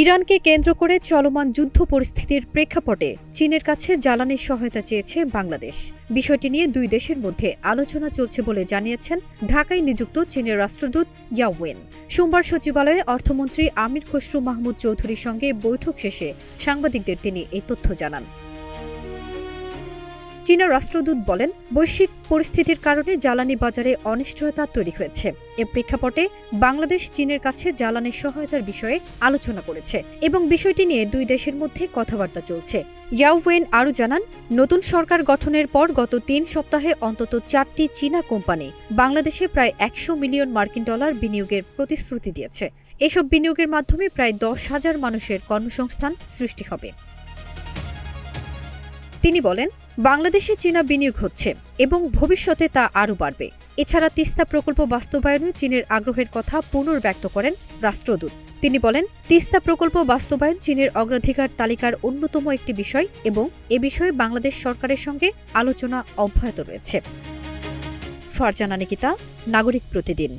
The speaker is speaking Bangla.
ইরানকে কেন্দ্র করে চলমান যুদ্ধ পরিস্থিতির প্রেক্ষাপটে চীনের কাছে জ্বালানির সহায়তা চেয়েছে বাংলাদেশ। বিষয়টি নিয়ে দুই দেশের মধ্যে আলোচনা চলছে বলে জানিয়েছেন ঢাকায় নিযুক্ত চীনের রাষ্ট্রদূত ইয়াও ওয়েন। সোমবার সচিবালয়ে অর্থমন্ত্রী আমির খসরু মাহমুদ চৌধুরীর সঙ্গে বৈঠক শেষে সাংবাদিকদের তিনি এই তথ্য জানান। চীনের রাষ্ট্রদূত বলেন, বৈশ্বিক পরিস্থিতির কারণে জ্বালানি বাজারে অনিশ্চয়তা তৈরি হয়েছে। এ প্রেক্ষাপটে বাংলাদেশ চীনের কাছে জ্বালানির সহায়তার বিষয়ে আলোচনা করেছে এবং বিষয়টি নিয়ে দুই দেশের মধ্যে কথাবার্তা চলছে। ইয়াও ওয়েন আরও জানান, নতুন সরকার গঠনের পর গত ৩ সপ্তাহে অন্তত 4টি চীনা কোম্পানি বাংলাদেশে প্রায় ১০০ মিলিয়ন মার্কিন ডলার বিনিয়োগের প্রতিশ্রুতি দিয়েছে। এসব বিনিয়োগের মাধ্যমে প্রায় ১০,০০০ মানুষের কর্মসংস্থান সৃষ্টি হবে। তিনি বলেন, বাংলাদেশে চীনা বিনিয়োগ হচ্ছে এবং ভবিষ্যতে তা আরও বাড়বে। এছাড়া তিস্তা প্রকল্প বাস্তবায়নে চীনের আগ্রহের কথা পুনর্ব্যক্ত করেন রাষ্ট্রদূত। তিনি বলেন, তিস্তা প্রকল্প বাস্তবায়ন চীনের অগ্রাধিকার তালিকার অন্যতম একটি বিষয় এবং এ বিষয়ে বাংলাদেশ সরকারের সঙ্গে আলোচনা অব্যাহত রয়েছে। ফারজানা নিকিতা, নাগরিক প্রতিদিন।